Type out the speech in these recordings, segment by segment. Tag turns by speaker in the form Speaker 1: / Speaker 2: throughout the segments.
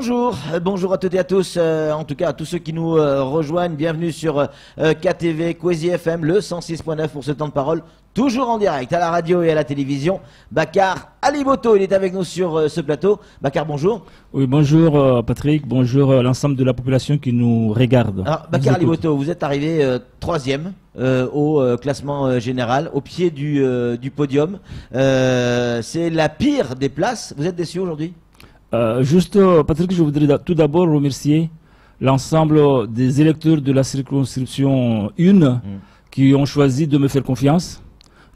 Speaker 1: Bonjour, bonjour à toutes et à tous, en tout cas à tous ceux qui nous rejoignent, bienvenue sur KTV, Kwezi FM, le 106.9 pour ce temps de parole, toujours en direct à la radio et à la télévision. Bakar Aliboto, il est avec nous sur ce plateau. Bakar, bonjour.
Speaker 2: Oui, bonjour Patrick, bonjour l'ensemble de la population qui nous regarde.
Speaker 1: Alors, Bakar Aliboto, vous êtes arrivé troisième au classement général, au pied du podium. C'est la pire des places, vous êtes déçu aujourd'hui ?
Speaker 2: Patrick, je voudrais tout d'abord remercier l'ensemble des électeurs de la circonscription 1 qui ont choisi de me faire confiance.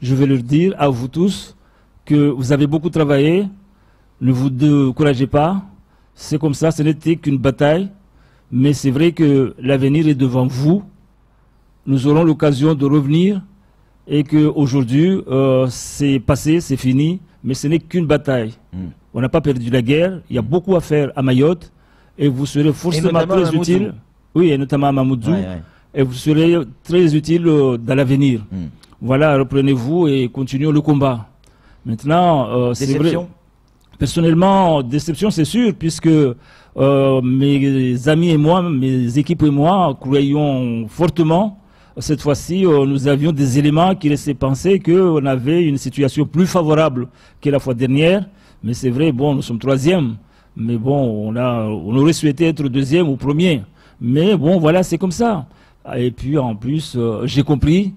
Speaker 2: Je vais leur dire à vous tous que vous avez beaucoup travaillé, ne vous découragez pas, c'est comme ça, ce n'était qu'une bataille, mais c'est vrai que l'avenir est devant vous. Nous aurons l'occasion de revenir et qu'aujourd'hui, c'est passé, c'est fini, mais ce n'est qu'une bataille. On n'a pas perdu la guerre, il y a beaucoup à faire à Mayotte et vous serez forcément très utile. Oui, et notamment à Mamoudzou. Et vous serez très utile dans l'avenir. Voilà, reprenez-vous et continuons le combat. Maintenant, c'est vrai. Personnellement, déception, c'est sûr, puisque mes amis et moi, mes équipes et moi, croyons fortement. Cette fois-ci, nous avions des éléments qui laissaient penser qu'on avait une situation plus favorable que la fois dernière. Mais c'est vrai, bon, nous sommes troisième. Mais bon, on aurait souhaité être deuxième ou premier. Mais bon, voilà, c'est comme ça. Et puis, en plus, j'ai compris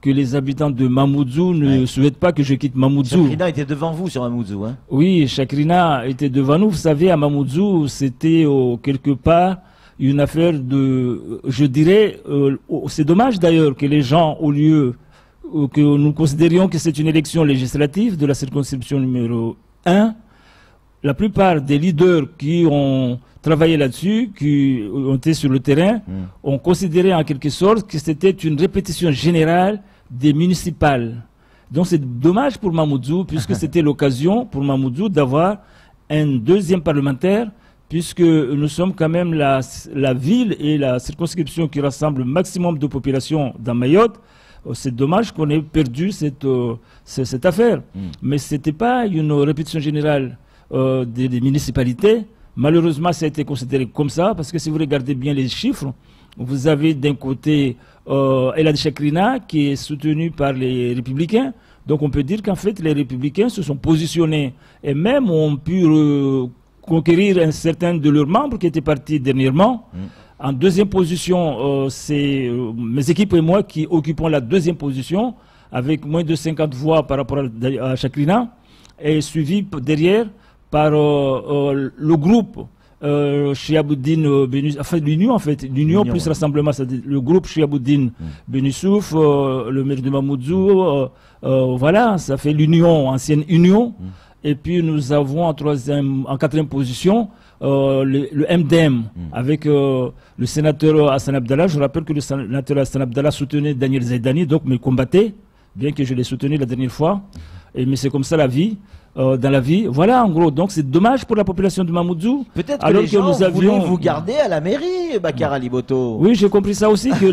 Speaker 2: que les habitants de Mamoudzou ne souhaitent pas que je quitte Mamoudzou.
Speaker 1: Chakrina était devant vous sur Mamoudzou, hein?
Speaker 2: Oui, Chakrina était devant nous. Vous savez, à Mamoudzou, c'était quelque part une affaire de... Je dirais, c'est dommage d'ailleurs que les gens, au lieu que nous considérions que c'est une élection législative de la circonscription numéro 1, la plupart des leaders qui ont travaillé là-dessus, qui ont été sur le terrain, ont considéré en quelque sorte que c'était une répétition générale des municipales. Donc c'est dommage pour Mamoudzou, puisque c'était l'occasion pour Mamoudzou d'avoir un deuxième parlementaire, puisque nous sommes quand même la ville et la circonscription qui rassemble le maximum de population dans Mayotte. C'est dommage qu'on ait perdu cette affaire. Mais ce n'était pas une répétition générale des municipalités. Malheureusement, ça a été considéré comme ça, parce que si vous regardez bien les chiffres, vous avez d'un côté Elad Chakrina qui est soutenu par les Républicains. Donc on peut dire qu'en fait, les Républicains se sont positionnés et même ont pu conquérir un certain de leurs membres qui étaient partis dernièrement. En deuxième position, c'est mes équipes et moi qui occupons la deuxième position avec moins de 50 voix par rapport à Chakrina, et suivi derrière par le groupe Chiaboudine enfin l'union plus rassemblement, c'est-à-dire le groupe Chiaboudine Benissouf, le maire de Mamoudzou, voilà, ça fait l'union, ancienne union. Et puis nous avons en quatrième position le MDM avec le sénateur Hassan Abdallah. Je rappelle que le sénateur Hassan Abdallah soutenait Daniel Zaidani, donc me combattait, bien que je l'ai soutenu la dernière fois. Mais c'est comme ça la vie. Dans la vie, voilà en gros, donc c'est dommage pour la population de Mamoudzou.
Speaker 1: Peut-être que les gens voulaient vous garder à la mairie, Bakar Aliboto.
Speaker 2: Oui, j'ai compris ça aussi, que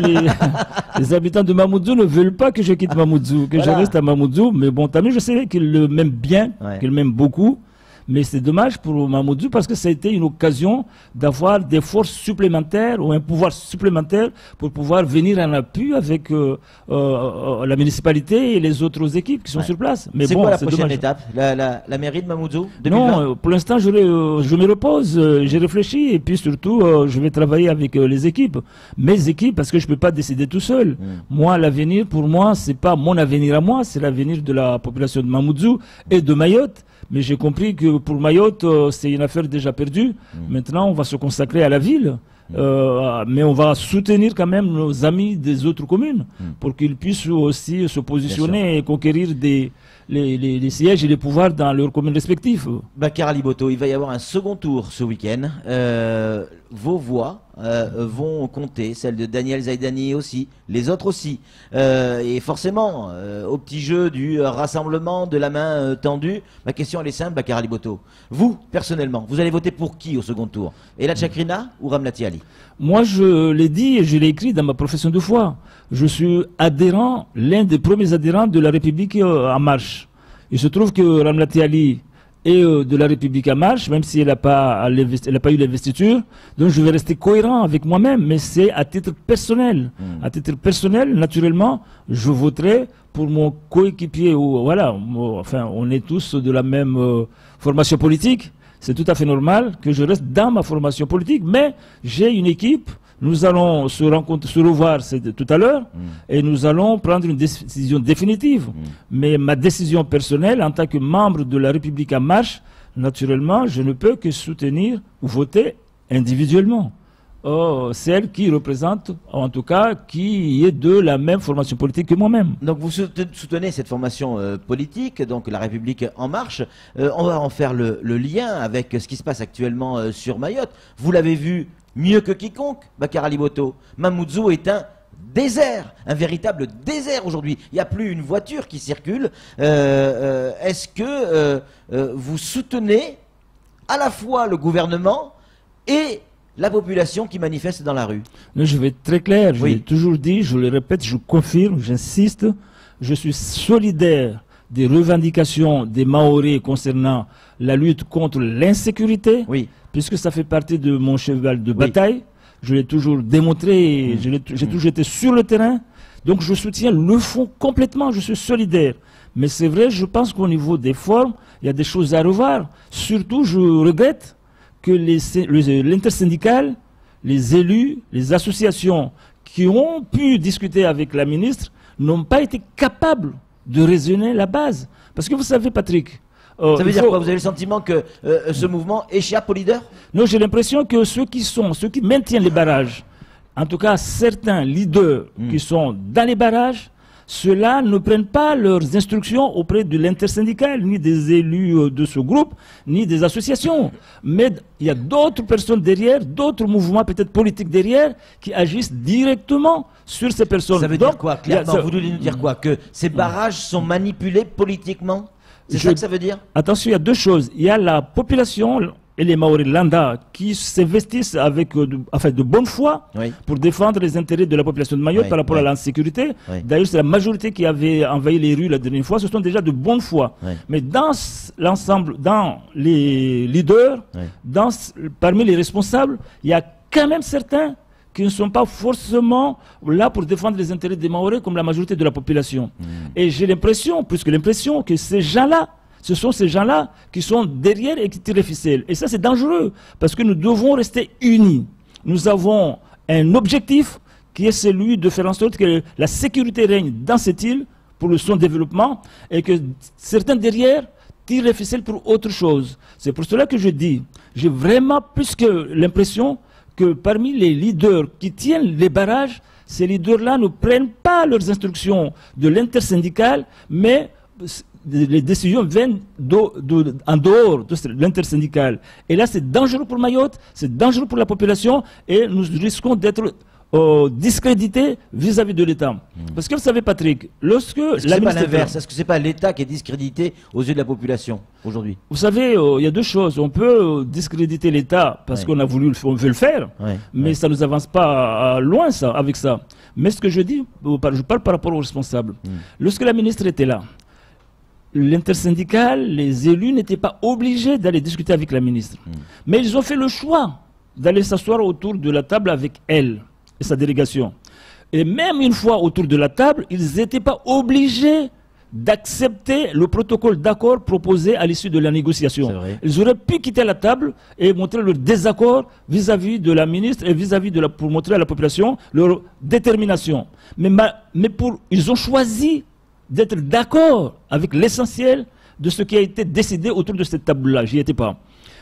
Speaker 2: les habitants de Mamoudzou ne veulent pas que je quitte Mamoudzou, que je reste à Mamoudzou, mais bon, tant mieux, je sais qu'ils le m'aiment bien, qu'ils m'aiment beaucoup. Mais c'est dommage pour Mamoudzou parce que ça a été une occasion d'avoir des forces supplémentaires ou un pouvoir supplémentaire pour pouvoir venir en appui avec la municipalité et les autres équipes qui sont sur place. Mais
Speaker 1: c'est
Speaker 2: bon,
Speaker 1: quoi la prochaine étape, la mairie de Mamoudzou 2020?
Speaker 2: Non, pour l'instant, je me repose, j'ai réfléchi et puis surtout, je vais travailler avec les équipes. Mes équipes, parce que je ne peux pas décider tout seul. Moi, l'avenir, pour moi, c'est pas mon avenir à moi, c'est l'avenir de la population de Mamoudzou et de Mayotte. Mais j'ai compris que pour Mayotte, c'est une affaire déjà perdue. Maintenant, on va se consacrer à la ville. Mais on va soutenir quand même nos amis des autres communes pour qu'ils puissent aussi se positionner et conquérir les sièges et les pouvoirs dans leurs communes respectives.
Speaker 1: Bakar Aliboto, il va y avoir un second tour ce week-end. Vos voix vont compter, celles de Daniel Zaidani aussi, les autres aussi. Et forcément, au petit jeu du rassemblement, de la main tendue, ma question elle est simple, Bakar Aliboto. Vous, personnellement, vous allez voter pour qui au second tour? Elad Chakrina ou Ramlati Ali?
Speaker 2: Moi, je l'ai dit et je l'ai écrit dans ma profession de foi. Je suis adhérent, l'un des premiers adhérents de la République en marche. Il se trouve que Ramlati Ali et de la République en marche, même si elle n'a pas eu l'investiture. Donc je vais rester cohérent avec moi-même, mais c'est à titre personnel. À titre personnel, naturellement, je voterai pour mon coéquipier. Voilà, enfin, on est tous de la même formation politique. C'est tout à fait normal que je reste dans ma formation politique, mais j'ai une équipe. Nous allons se revoir tout à l'heure et nous allons prendre une décision définitive. Mais ma décision personnelle, en tant que membre de la République en marche, naturellement, je ne peux que soutenir ou voter individuellement. Celle qui représente, en tout cas, qui est de la même formation politique que moi-même.
Speaker 1: Donc vous soutenez cette formation politique, donc la République en marche. On va en faire le lien avec ce qui se passe actuellement sur Mayotte. Vous l'avez vu mieux que quiconque, Bakar Ali Boto. Mamoudzou est un désert, un véritable désert aujourd'hui. Il n'y a plus une voiture qui circule. Est-ce que vous soutenez à la fois le gouvernement et la population qui manifeste dans la rue?
Speaker 2: Non, je vais être très clair, je l'ai toujours dit, je le répète, je confirme, j'insiste, je suis solidaire des revendications des Mahorais concernant la lutte contre l'insécurité, puisque ça fait partie de mon cheval de bataille. Je l'ai toujours démontré, j'ai toujours été sur le terrain, donc je soutiens le fond complètement, je suis solidaire. Mais c'est vrai, je pense qu'au niveau des formes, il y a des choses à revoir. Surtout, je regrette que l'intersyndicale, les élus, les associations qui ont pu discuter avec la ministre n'ont pas été capables de raisonner la base. Parce que vous savez, Patrick...
Speaker 1: ça veut dire quoi? Vous avez le sentiment que ce mouvement échappe aux leaders?
Speaker 2: Non, j'ai l'impression que ceux qui maintiennent les barrages, en tout cas certains leaders qui sont dans les barrages, ceux-là ne prennent pas leurs instructions auprès de l'intersyndicale, ni des élus de ce groupe, ni des associations. Mais il y a d'autres personnes derrière, d'autres mouvements peut-être politiques derrière, qui agissent directement sur ces personnes.
Speaker 1: Ça veut dire quoi, clairement? Vous voulez nous dire quoi? Que ces barrages sont manipulés politiquement? C'est ça que ça veut dire?
Speaker 2: Attention, il y a deux choses. Il y a la population et les Mahorais Landa qui s'investissent avec de bonne foi pour défendre les intérêts de la population de Mayotte par rapport à l'insécurité. D'ailleurs, c'est la majorité qui avait envahi les rues la dernière fois. Ce sont déjà de bonne foi. Mais dans l'ensemble, dans les leaders, parmi les responsables, il y a quand même certains qui ne sont pas forcément là pour défendre les intérêts des Mahorais comme la majorité de la population. Et j'ai l'impression, plus que l'impression, que ces gens-là, ce sont ces gens-là qui sont derrière et qui tirent les ficelles. Et ça, c'est dangereux, parce que nous devons rester unis. Nous avons un objectif qui est celui de faire en sorte que la sécurité règne dans cette île pour son développement et que certains derrière tirent les ficelles pour autre chose. C'est pour cela que je dis, j'ai vraiment plus que l'impression que parmi les leaders qui tiennent les barrages, ces leaders-là ne prennent pas leurs instructions de l'intersyndicale, mais les décisions viennent en dehors de l'intersyndicale. Et là, c'est dangereux pour Mayotte, c'est dangereux pour la population, et nous risquons d'être discrédités vis-à-vis de l'État. Parce que vous savez, Patrick, lorsque
Speaker 1: est-ce que c'est pas l'inverse? Est-ce que c'est pas l'État qui est discrédité aux yeux de la population aujourd'hui?
Speaker 2: Vous savez, il y a deux choses. On peut discréditer l'État parce qu'on on veut le faire, mais ça ne nous avance pas loin avec ça. Mais ce que je dis, je parle par rapport aux responsables. Lorsque la ministre était là, l'intersyndicale, les élus n'étaient pas obligés d'aller discuter avec la ministre. Mais ils ont fait le choix d'aller s'asseoir autour de la table avec elle et sa délégation. Et même une fois autour de la table, ils n'étaient pas obligés d'accepter le protocole d'accord proposé à l'issue de la négociation. Ils auraient pu quitter la table et montrer leur désaccord vis-à-vis de la ministre et pour montrer à la population leur détermination. Mais ils ont choisi d'être d'accord avec l'essentiel de ce qui a été décidé autour de cette table-là. J'y étais pas.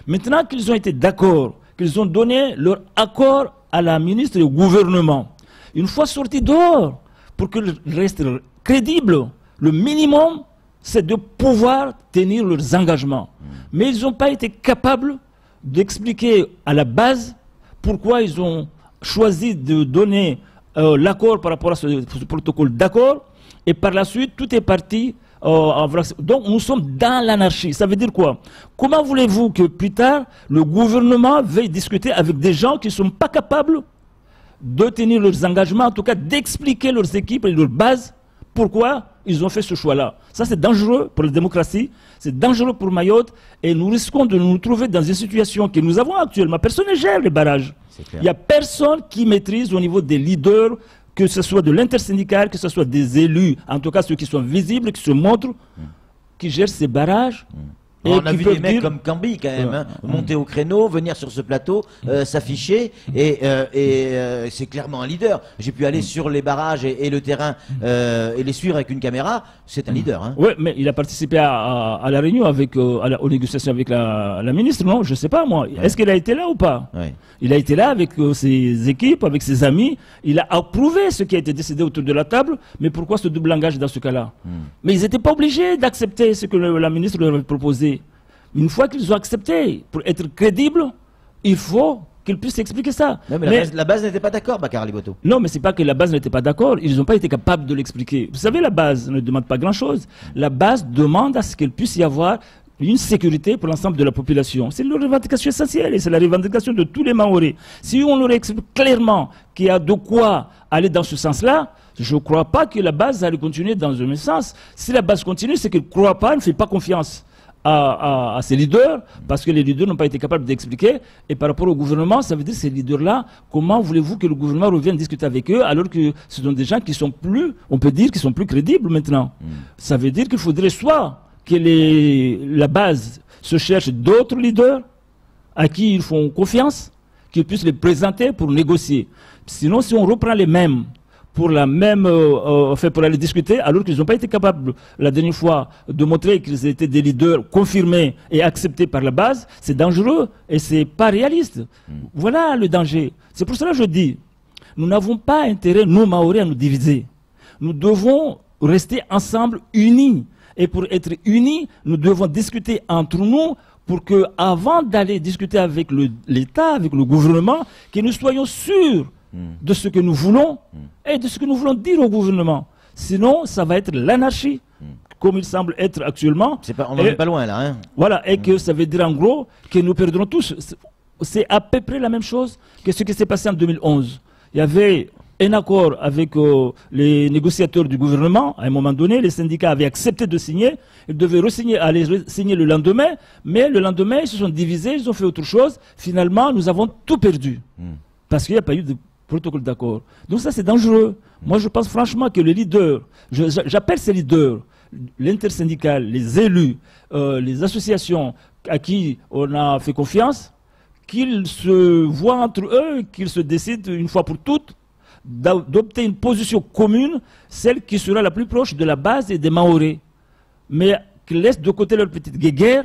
Speaker 2: Maintenant qu'ils ont été d'accord, qu'ils ont donné leur accord à la ministre et au gouvernement, une fois sortis dehors, pour qu'ils restent crédibles, le minimum, c'est de pouvoir tenir leurs engagements. Mais ils n'ont pas été capables d'expliquer à la base pourquoi ils ont choisi de donner l'accord par rapport à ce protocole d'accord. Et par la suite, tout est parti en vrac. Donc nous sommes dans l'anarchie. Ça veut dire quoi? Comment voulez-vous que plus tard, le gouvernement veuille discuter avec des gens qui ne sont pas capables de tenir leurs engagements, en tout cas d'expliquer leurs équipes et leurs bases pourquoi ils ont fait ce choix-là. Ça, c'est dangereux pour la démocratie, c'est dangereux pour Mayotte, et nous risquons de nous trouver dans une situation que nous avons actuellement. Personne ne gère les barrages. Il n'y a personne qui maîtrise au niveau des leaders, que ce soit de l'intersyndical, que ce soit des élus, en tout cas ceux qui sont visibles, qui se montrent, qui gèrent ces barrages.
Speaker 1: Et on a vu des mecs comme Cambi quand même, hein, monter au créneau, venir sur ce plateau, s'afficher, et c'est clairement un leader. J'ai pu aller sur les barrages et le terrain et les suivre avec une caméra, c'est un leader. Hein.
Speaker 2: Oui, mais il a participé à la réunion, avec, aux négociations avec la ministre, non? Je ne sais pas moi. Ouais. Est-ce qu'il a été là ou pas? Ouais. Il a été là avec ses équipes, avec ses amis, il a approuvé ce qui a été décidé autour de la table, mais pourquoi ce double langage dans ce cas-là? Mais ils n'étaient pas obligés d'accepter ce que la ministre leur avait proposé. Une fois qu'ils ont accepté, pour être crédibles, il faut qu'ils puissent expliquer ça.
Speaker 1: Non, mais la base n'était pas d'accord, Bakar Ali Boto.
Speaker 2: Non, mais c'est pas que la base n'était pas d'accord, ils n'ont pas été capables de l'expliquer. Vous savez, la base ne demande pas grand-chose. La base demande à ce qu'il puisse y avoir une sécurité pour l'ensemble de la population. C'est une revendication essentielle et c'est la revendication de tous les Mahorais. Si on leur explique clairement qu'il y a de quoi aller dans ce sens-là, je ne crois pas que la base allait continuer dans le même sens. Si la base continue, c'est qu'elle ne croit pas, elle ne fait pas confiance à ces leaders, parce que les leaders n'ont pas été capables d'expliquer. Et par rapport au gouvernement, ça veut dire ces leaders-là, comment voulez-vous que le gouvernement revienne discuter avec eux, alors que ce sont des gens qui sont plus, on peut dire, qui sont plus crédibles maintenant. Ça veut dire qu'il faudrait soit que la base se cherche d'autres leaders à qui ils font confiance, qu'ils puissent les présenter pour négocier. Sinon, si on reprend les mêmes pour pour aller discuter, alors qu'ils n'ont pas été capables la dernière fois de montrer qu'ils étaient des leaders confirmés et acceptés par la base, c'est dangereux et c'est pas réaliste. Voilà le danger. C'est pour cela que je dis, nous n'avons pas intérêt, nous Mahorais, à nous diviser. Nous devons rester ensemble, unis. Et pour être unis, nous devons discuter entre nous pour que, avant d'aller discuter avec l'État, avec le gouvernement, que nous soyons sûrs de ce que nous voulons et de ce que nous voulons dire au gouvernement. Sinon, ça va être l'anarchie, comme il semble être actuellement.
Speaker 1: On n'en est pas loin là. Hein.
Speaker 2: Voilà, et que ça veut dire en gros que nous perdrons tous. C'est à peu près la même chose que ce qui s'est passé en 2011. Il y avait un accord avec les négociateurs du gouvernement. À un moment donné, les syndicats avaient accepté de signer. Ils devaient aller signer le lendemain, mais le lendemain, ils se sont divisés, ils ont fait autre chose. Finalement, nous avons tout perdu. Parce qu'il n'y a pas eu de protocole d'accord. Donc ça, c'est dangereux. Moi, je pense franchement que les leaders, j'appelle ces leaders, l'intersyndical, les élus, les associations à qui on a fait confiance, qu'ils se voient entre eux, qu'ils se décident une fois pour toutes d'adopter une position commune, celle qui sera la plus proche de la base et des Mahorais. Mais qu'ils laissent de côté leur petite guéguerre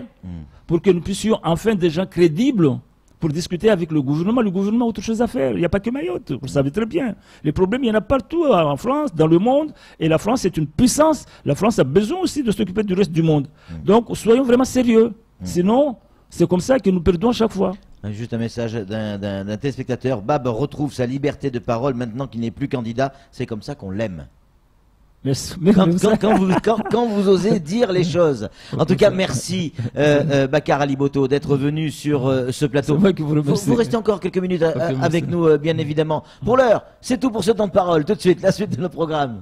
Speaker 2: pour que nous puissions enfin des gens crédibles pour discuter avec le gouvernement. Le gouvernement a autre chose à faire. Il n'y a pas que Mayotte, vous le savez très bien. Les problèmes, il y en a partout en France, dans le monde. Et la France est une puissance. La France a besoin aussi de s'occuper du reste du monde. Donc, soyons vraiment sérieux. Sinon, c'est comme ça que nous perdons à chaque fois.
Speaker 1: Juste un message d'un téléspectateur. Bab retrouve sa liberté de parole maintenant qu'il n'est plus candidat. C'est comme ça qu'on l'aime. Quand vous osez dire les choses. En tout cas, merci Bakar Ali Boto d'être venu sur ce plateau. Vous restez encore quelques minutes avec nous, bien évidemment. Pour l'heure, c'est tout pour ce temps de parole. Tout de suite, la suite de nos programmes.